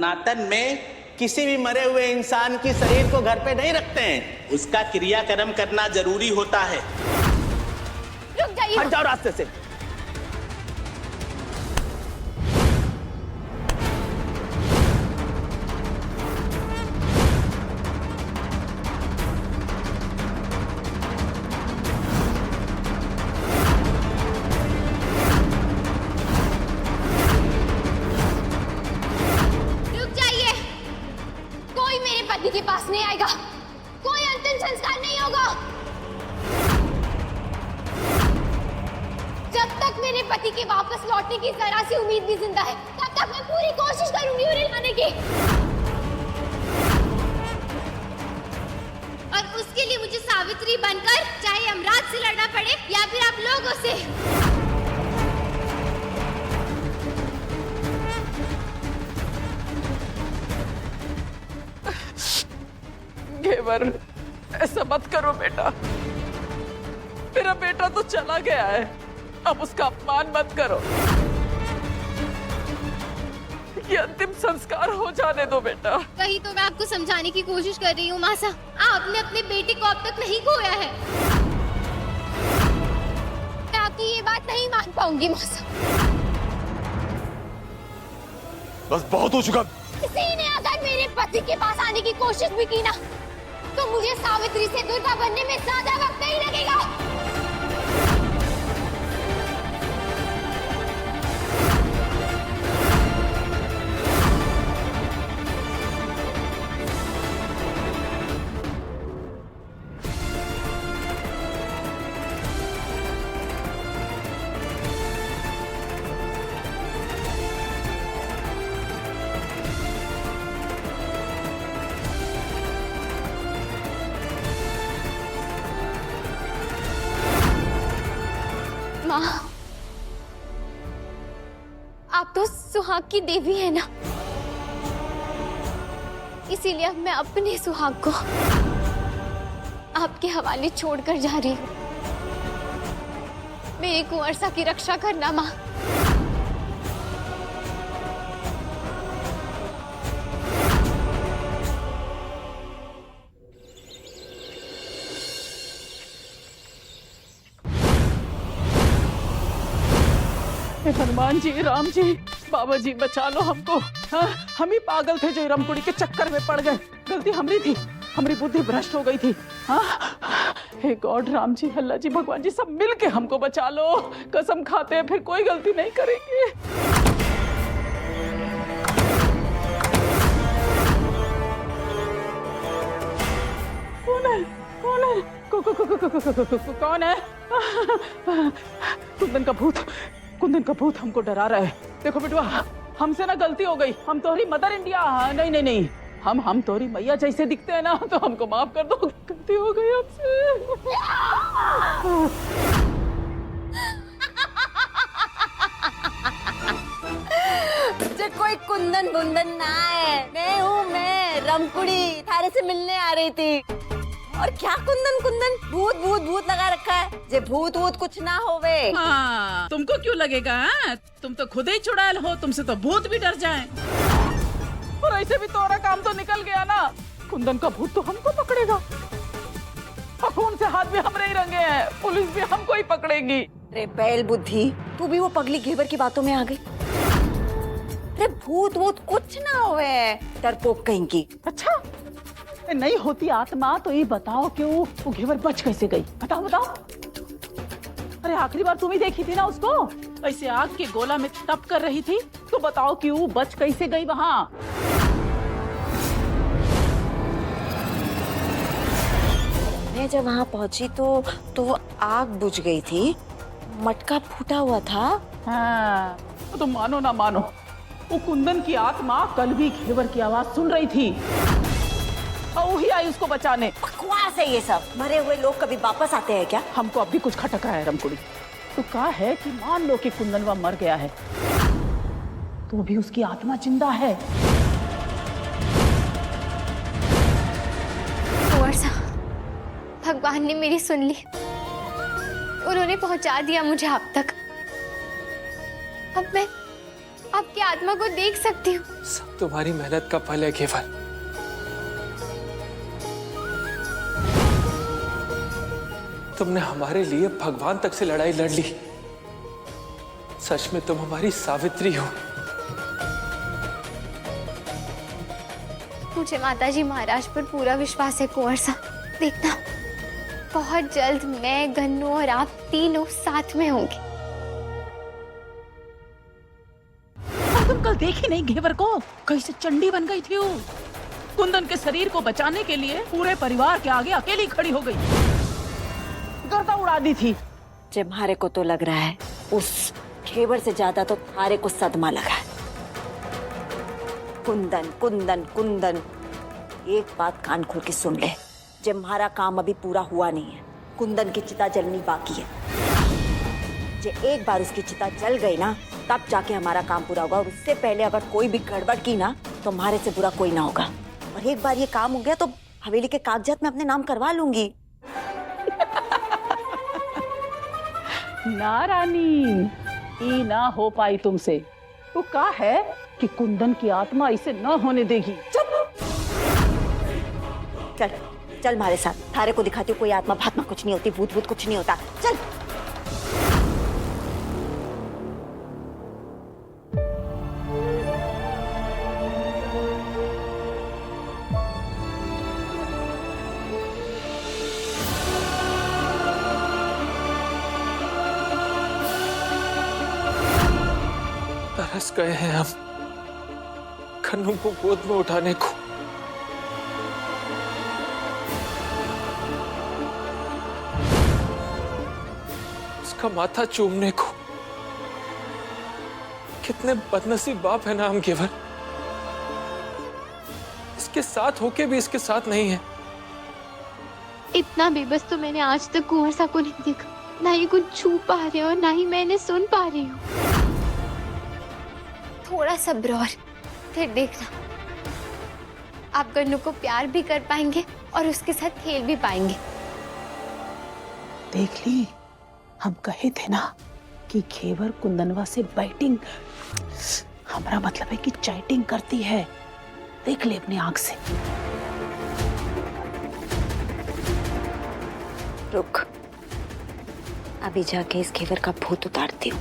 सनातन में किसी भी मरे हुए इंसान की शरीर को घर पे नहीं रखते हैं, उसका क्रियाक्रम करना जरूरी होता है। रुक जाइए। हट जाओ रास्ते से। पति के पास नहीं आएगा, कोई अंतिम संस्कार नहीं होगा जब तक मेरे पति के वापस लौटने की जरा सी उम्मीद भी जिंदा है। तब तक मैं पूरी कोशिश करूंगी उन्हें लाने की, और उसके लिए मुझे सावित्री बनकर चाहे यमराज से लड़ना पड़े या फिर आप लोगों से। घेवर, ऐसा मत करो बेटा। मेरा बेटा तो चला गया है, अब उसका अपमान मत करो। ये अंतिम संस्कार हो जाने दो बेटा। वही तो मैं आपको समझाने की कोशिश कर रही हूँ मासा। आपने अपने बेटे को अब तक नहीं खोया है। मैं आपकी ये बात नहीं मान पाऊंगी मासा। बस बहुत हो चुका। किसी ने अगर मेरे पति के पास आने की कोशिश भी की ना, तो मुझे सावित्री से दुर्गा बनने में ज्यादा वक्त नहीं लगेगा। माँ, आप तो सुहाग की देवी है ना, इसीलिए अब मैं अपने सुहाग को आपके हवाले छोड़कर जा रही हूँ। मेरी कुंवरसा की रक्षा करना माँ। हनुमान जी, राम जी, बाबा जी बचा लो हमको। हाँ, हम ही पागल थे जो रमकुड़ी के चक्कर में पड़ गए। गलती हमारी थी, हमारी बुद्धि भ्रष्ट हो गई थी। हाँ, हे गॉड, राम जी, अल्लाह जी, भगवान जी, सब मिल के हमको बचा लो। कसम खाते हैं फिर कोई गलती नहीं करेंगे। कौन है? कौन है? कौन है? कुंदन का भूत, कुंदन का भूत हमको डरा रहा है। देखो बेटवा, हमसे ना गलती हो गई। हम तोहरी मदर इंडिया, नहीं नहीं नहीं, हम तोहरी मैया जैसे दिखते हैं ना, तो हमको माफ कर दो। गलती हो गई हमसे। मुझे कोई कुंदन बुंदन ना है। मैं रमकुड़ी थारे से मिलने आ रही थी। और क्या कुंदन कुंदन, भूत भूत भूत लगा रखा है। जे भूत भूत कुछ ना होवे। हाँ, तुमको क्यों लगेगा? तुम तो खुद ही चुड़ैल हो, तुमसे तो भूत भी डर जाएं। और ऐसे भी तोरा काम तो निकल गया ना। कुंदन का भूत तो हमको पकड़ेगा। खून से हाथ भी हमरे ही रंगे हैं, पुलिस भी हमको ही पकड़ेगी। रे बैल बुद्धि, तू भी वो पगली घेवर की बातों में आ गई। रे भूत भूत कुछ ना होवे, डरपोक कहीं की। अच्छा, नहीं होती आत्मा तो ये बताओ क्यों वो घेवर बच कैसे गई? बताओ बताओ। अरे आखिरी बार तुम ही देखी थी ना उसको, ऐसे आग के गोला में तप कर रही थी, तो बताओ क्यों बच कैसे गई वहां? मैं जब वहां पहुंची तो वो आग बुझ गई थी, मटका फूटा हुआ था। हाँ, तो मानो ना मानो, वो कुंदन की आत्मा कल भी घेवर की आवाज सुन रही थी और वही आई उसको बचाने। बकवास है ये सब। मरे हुए लोग कभी वापस आते हैं क्या? हमको अब भी कुछ खटक रहा है रमकुड़ी। तो कहा है कि मान लो कि कुंदनवा मर गया है, तो भी उसकी आत्मा जिंदा है। कुंवरसा, भगवान ने मेरी सुन ली, उन्होंने पहुंचा दिया मुझे आप तक। अब मैं आपके आपकी आत्मा को देख सकती हूँ। सब तुम्हारी मेहनत का फल है केवल। तुमने हमारे लिए भगवान तक से लड़ाई लड़ ली। सच में तुम हमारी सावित्री हो। मुझे माताजी महाराज पर पूरा विश्वास है कुंवर साहब। देखना, बहुत जल्द मैं, गन्नू और आप तीनों साथ में होंगे। और तुम कल देखी नहीं घेवर को? कैसे चंडी बन गई थी वो। कुंदन के शरीर को बचाने के लिए पूरे परिवार के आगे अकेली खड़ी हो गई। गर्दा उड़ा दी थी। तुम्हारे को तो लग रहा है उस घेवर से ज्यादा तो थारे को सदमा लगा है। कुंदन कुंदन कुंदन, एक बात कान खोल के सुन ले, तुम्हारा काम अभी पूरा हुआ नहीं है। कुंदन की चिता जलनी बाकी है। जे एक बार उसकी चिता जल गई ना, तब जाके हमारा काम पूरा होगा। और उससे पहले अगर कोई भी गड़बड़ की ना, तो हमारे से बुरा कोई ना होगा। और एक बार ये काम हो गया तो हवेली के कागजात में अपने नाम करवा लूंगी। ना रानी, ये ना हो पाई तुमसे। तो का है कि कुंदन की आत्मा इसे न होने देगी। चल चल हमारे साथ, थारे को दिखाती हूँ कोई आत्मा भात्मा कुछ नहीं होती, भूत भूत कुछ नहीं होता। चल। तरस गए हैं हम खन्नू को गोद में उठाने को। उसका माथा चूमने को। कितने बदनसीब बाप है ना हम केवल। इसके साथ होके भी इसके साथ नहीं है। इतना बेबस तो मैंने आज तक कुंवर साहब को नहीं देखा। ना ही कुछ छू पा रहे हो, ना ही मैंने सुन पा रही हूँ। थोड़ा सब्र और फिर देखना, आप गन्नू को प्यार भी कर पाएंगे और उसके साथ खेल भी पाएंगे। देख ली, हम कहे थे ना कि घेवर कुंदनवा से बैटिंग, हमारा मतलब है कि चैटिंग करती है। देख ले अपनी आंख से। रुक, अभी जाके इस घेवर का भूत उतारती हूँ।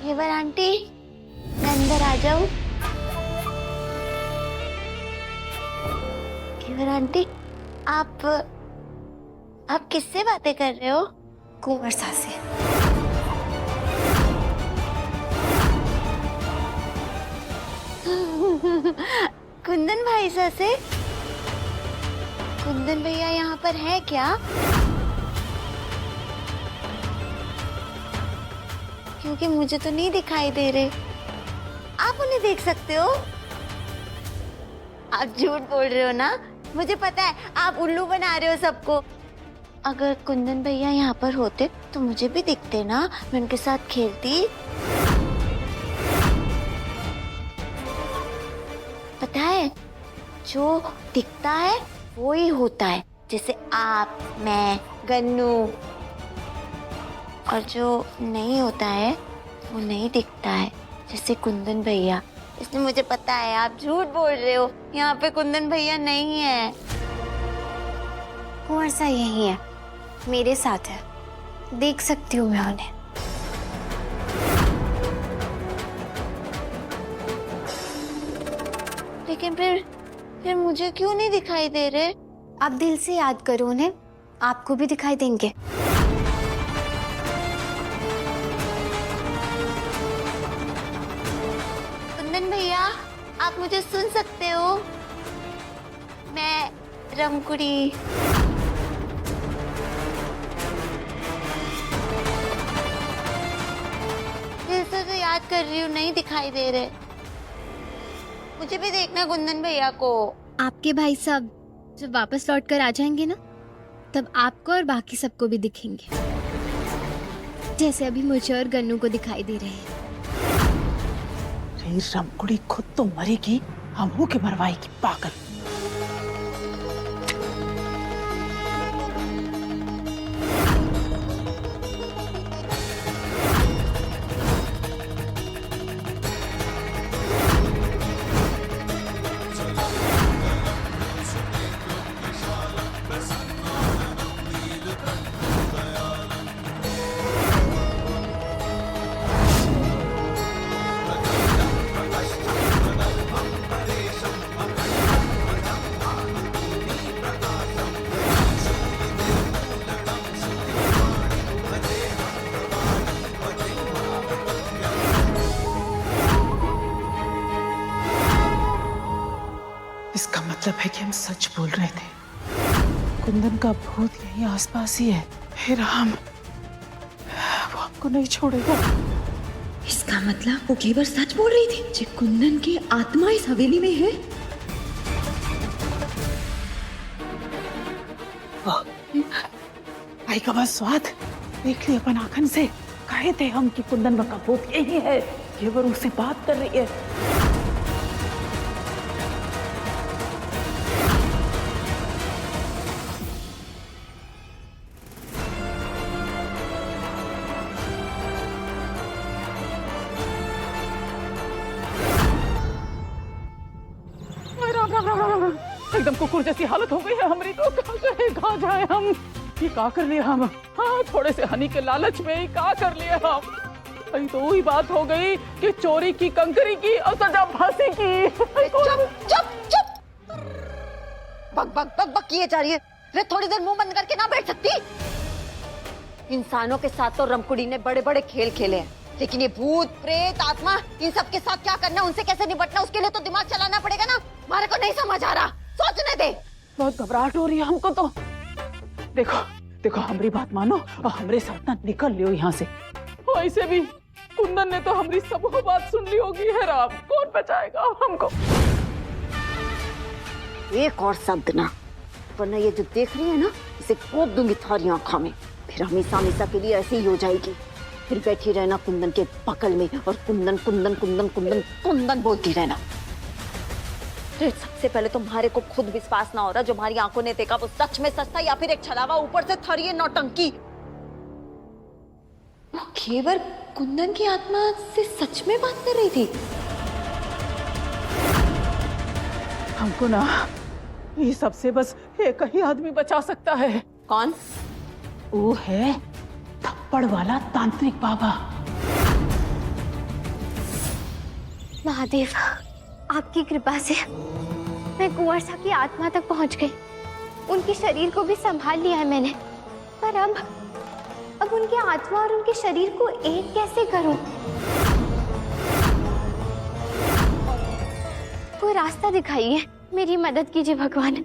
घेवर आंटी, अंदर आ जाओ। घेवर आंटी, आप किससे बातें कर रहे हो? कुंवर साहब से। कुंदन भाई साहब से? कुंदन भैया यहाँ पर है क्या? क्योंकि मुझे तो नहीं दिखाई दे रहे। आप उन्हें देख सकते हो? आप झूठ बोल रहे हो ना? मुझे पता है, आप उल्लू बना रहे हो सबको। अगर कुंदन भैया यहाँ पर होते तो मुझे भी दिखते ना, मैं उनके साथ खेलती। पता है, जो दिखता है वो ही होता है। जैसे आप, मैं, गन्नू। और जो नहीं होता है वो नहीं दिखता है, जैसे कुंदन भैया। इसलिए मुझे पता है आप झूठ बोल रहे हो। यहाँ पे कुंदन भैया नहीं है। कुंवर सा यही है, मेरे साथ है। देख सकती हूँ मैं उन्हें। लेकिन फिर मुझे क्यों नहीं दिखाई दे रहे? आप दिल से याद करो उन्हें, आपको भी दिखाई देंगे। कुंदन भैया, आप मुझे सुन सकते हो? मैं रमकुड़ी। दिल से तो याद कर रही हूँ, नहीं दिखाई दे रहे। मुझे भी देखना कुंदन भैया को। आपके भाई साहब जब वापस लौट कर आ जाएंगे ना, तब आपको और बाकी सबको भी दिखेंगे, जैसे अभी मुझे और गन्नू को दिखाई दे रहे हैं। अरे रमकुड़ी खुद तो मरेगी, हमहू के मरवाएगी पागल। मतलब है कि हम सच बोल रहे थे। कुंदन का भूत यहीं आसपास ही है। हे राम, वो हमको नहीं छोड़ेगा। इसका मतलब वो घेवर सच बोल रही थी। जे कुंदन की आत्मा इस हवेली में है। भाई का बस स्वाद देख लिया अपन आंखन से। कहे थे हम कि कुंदन का भूत यही है। घेवर उससे बात कर रही है। एकदम कुकुर जैसी हालत हो गई है हमारी। तो कहाँ जाए हम? ये का कर लिया हम? हाँ, थोड़े से हनी के लालच में ही का कर लिया हम। अभी तो वही बात हो गई कि चोरी की, कंकरी की और सजा फांसी की। चुप चुप चुप, बक बक बक बक किए जा रही है। रे थोड़ी देर मुंह बंद करके ना बैठ सकती? इंसानों के साथ तो रमकुड़ी ने बड़े बड़े खेल खेले हैं, लेकिन ये भूत प्रेत आत्मा इन सब के साथ क्या करना, उनसे कैसे निपटना, उसके लिए तो दिमाग चलाना पड़ेगा ना। हमारे को नहीं समझ आ रहा, सोचने दे। बहुत घबराहट हो रही है हमको तो। देखो देखो, हमारी बात मानो और हमरे साथ ना निकल लियो यहाँ से। वैसे भी कुंदन ने तो हमारी सब बात सुन ली होगी। है राम, कौन बचाएगा हमको? एक और शब्द ना, वरना ये जो देख रही है ना, इसे कोप दूंगी थारी आंखों में। फिर हमेशा हमेशा के लिए ऐसी ही हो जाएगी। फिर बैठी रहना कुंदन के बगल में और कुंदन कुंदन कुंदन कुंदन कुंदन बोलती रहना। तो सबसे पहले तुम्हारे को खुद विश्वास ना हो रहा, जो हमारी आंखों ने देखा वो सच में सच था या फिर एक छलावा, ऊपर से थरी नौटंकी। वो घेवर कुंदन की आत्मा से सच में बात कर रही थी। हमको ना ये सबसे बस एक ही आदमी बचा सकता है। कौन? वो है थप्पड़ वाला तांत्रिक बाबा। महादेव, आपकी कृपा से मैं कुंवर साहब की आत्मा तक पहुंच गई। उनके शरीर को भी संभाल लिया है मैंने, पर अब उनकी आत्मा और उनके शरीर को एक कैसे करूं? कोई रास्ता दिखाइए, मेरी मदद कीजिए भगवान।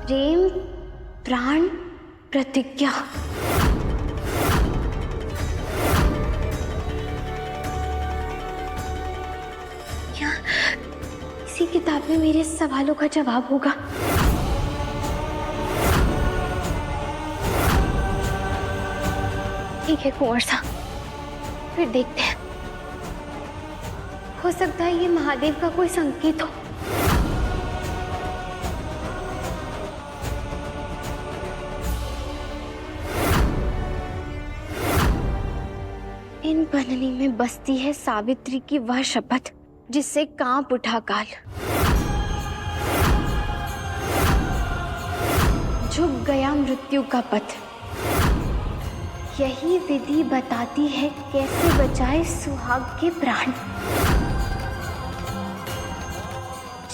प्रेम, प्राण, प्रतिज्ञा। क्या इसी किताब में मेरे सवालों का जवाब होगा? ठीक है कुंवर साहब, फिर देखते हैं। हो सकता है ये महादेव का कोई संकेत हो। इन बननी में बसती है सावित्री की वह शपथ जिससे कांप उठा काल। झुक गया मृत्यु का पथ, यही विधि बताती है कैसे बचाए सुहाग के प्राण,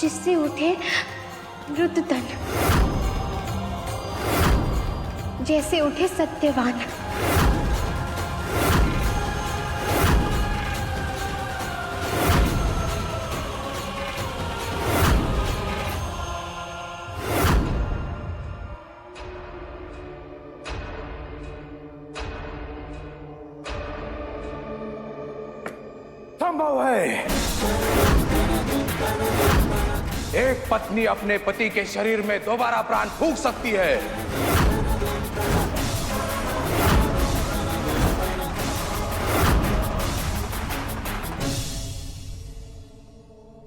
जिससे उठे मृततन, जैसे उठे सत्यवान। संभव है एक पत्नी अपने पति के शरीर में दोबारा प्राण फूंक सकती है।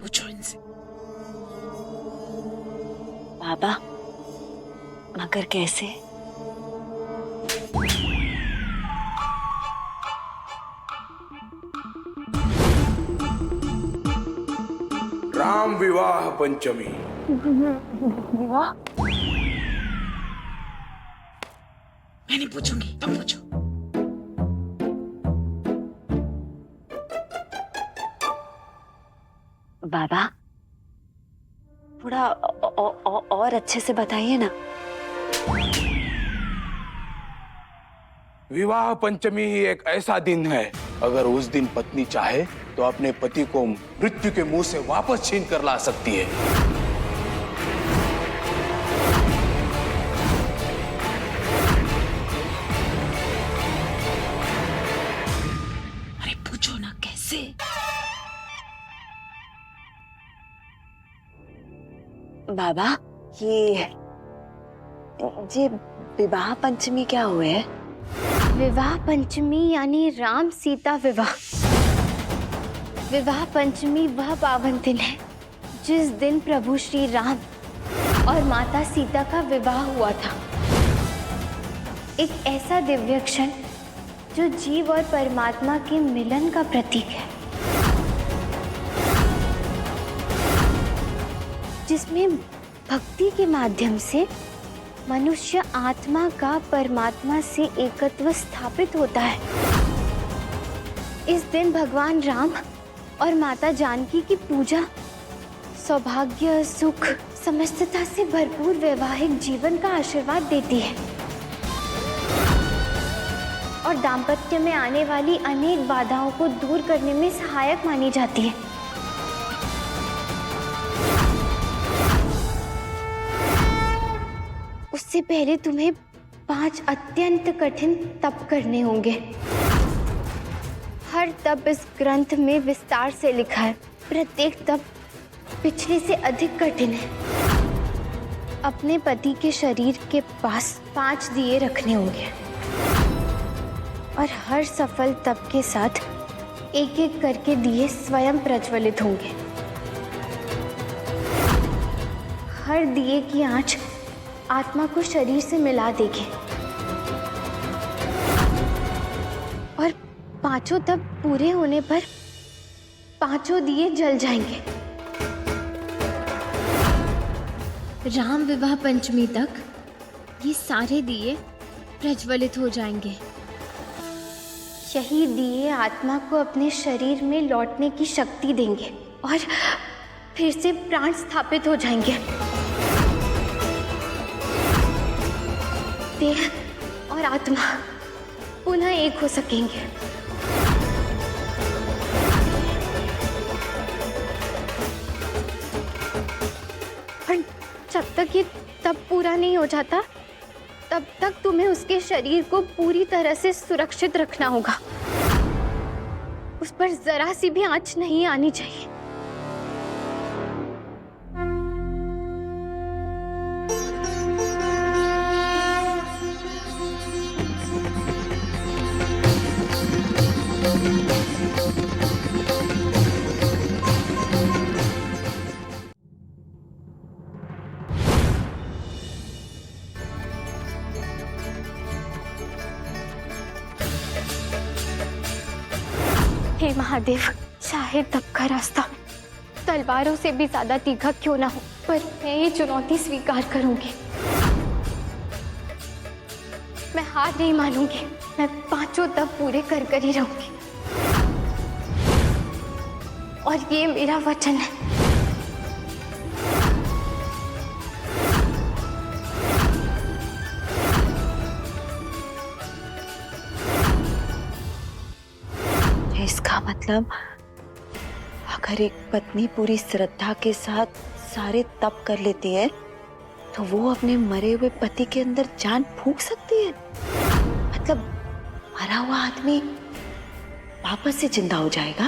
पूछो इनसे। बाबा, मगर कैसे? राम विवाह पंचमी। विवाह? मैं नहीं पूछूंगी, तुम पूछो। बाबा, थोड़ा और अच्छे से बताइए ना। विवाह पंचमी ही एक ऐसा दिन है, अगर उस दिन पत्नी चाहे तो अपने पति को मृत्यु के मुंह से वापस छीन कर ला सकती है। अरे पूछो ना कैसे। बाबा, ये विवाह पंचमी क्या हुए? विवाह पंचमी यानी राम सीता विवाह। विवाह पंचमी वह पावन दिन है जिस दिन प्रभु श्री राम और माता सीता का विवाह हुआ था। एक ऐसा दिव्य क्षण जो जीव और परमात्मा के मिलन का प्रतीक है, जिसमें भक्ति के माध्यम से मनुष्य आत्मा का परमात्मा से एकत्व स्थापित होता है। इस दिन भगवान राम और माता जानकी की पूजा सौभाग्य, सुख, समस्तता से भरपूर वैवाहिक जीवन का आशीर्वाद देती है और दाम्पत्य में आने वाली अनेक बाधाओं को दूर करने में सहायक मानी जाती है। उससे पहले तुम्हें 5 अत्यंत कठिन तप करने होंगे। हर तप इस ग्रंथ में विस्तार से लिखा है। प्रत्येक तप पिछले से अधिक कठिन है। अपने पति के शरीर के पास 5 दिए रखने होंगे और हर सफल तप के साथ एक एक करके दिए स्वयं प्रज्वलित होंगे। हर दिए की आंच आत्मा को शरीर से मिला देगी और 5 तप पूरे होने पर 5 दिए जल जाएंगे। राम विवाह पंचमी तक ये सारे दिए प्रज्वलित हो जाएंगे। यही दिए आत्मा को अपने शरीर में लौटने की शक्ति देंगे और फिर से प्राण स्थापित हो जाएंगे। देह और आत्मा पुनः एक हो सकेंगे। पर जब तक ये तब पूरा नहीं हो जाता, तब तक तुम्हें उसके शरीर को पूरी तरह से सुरक्षित रखना होगा। उस पर जरा सी भी आंच नहीं आनी चाहिए। हे महादेव, चाहे तब का रास्ता तलवारों से भी ज्यादा तीखा क्यों ना हो, पर मैं ये चुनौती स्वीकार करूंगी। मैं हार नहीं मानूंगी। मैं 5 तप पूरे कर कर ही रहूंगी, और ये मेरा वचन है। इसका मतलब अगर एक पत्नी पूरी श्रद्धा के साथ सारे तप कर लेती है तो वो अपने मरे हुए पति के अंदर जान फूंक सकती है। मतलब मरा हुआ आदमी वापस से जिंदा हो जाएगा।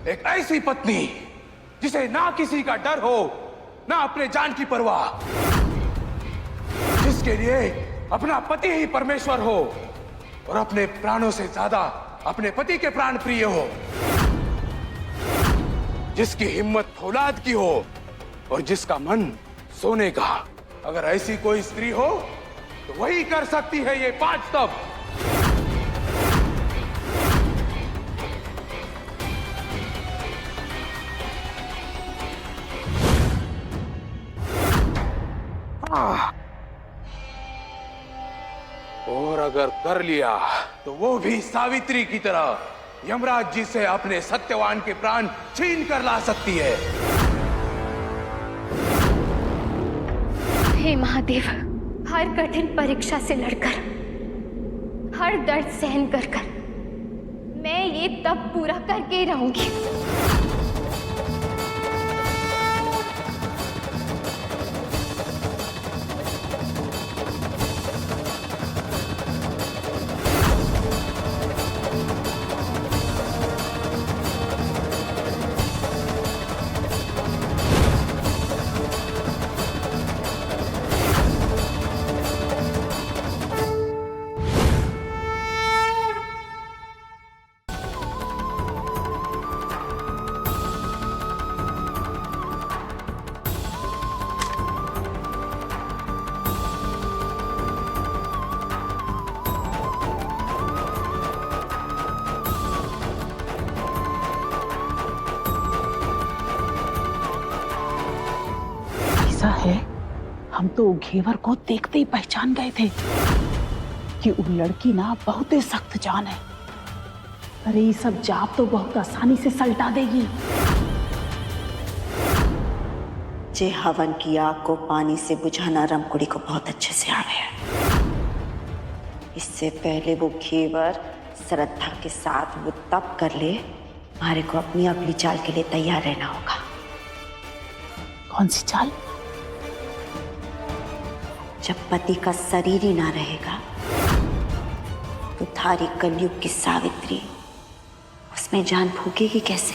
एक ऐसी पत्नी जिसे ना किसी का डर हो, ना अपने जान की परवाह, जिसके लिए अपना पति ही परमेश्वर हो और अपने प्राणों से ज्यादा अपने पति के प्राण प्रिय हो, जिसकी हिम्मत फौलाद की हो और जिसका मन सोने का। अगर ऐसी कोई स्त्री हो तो वही कर सकती है ये 5 तप। और अगर कर लिया तो वो भी सावित्री की तरह यमराज जी से अपने सत्यवान के प्राण छीन कर ला सकती है। हे महादेव, हर कठिन परीक्षा से लड़कर, हर दर्द सहन कर कर मैं ये तप पूरा करके ही रहूंगी। ऐसा है, हम तो घेवर को देखते ही पहचान गए थे कि वो लड़की ना बहुत ही सख्त जान है। अरे ये सब जाप तो बहुत आसानी से सल्टा देगी। जे हवन की आग को पानी से बुझाना रमकुड़ी को बहुत अच्छे से आ गया। इससे पहले वो घेवर श्रद्धा के साथ वो तप कर ले, हमारे को अपनी अगली चाल के लिए तैयार रहना होगा। कौन सी चाल? जब पति का शरीर ही ना रहेगा तो थारी कलयुग की सावित्री उसमें जान फूकेगी कैसे?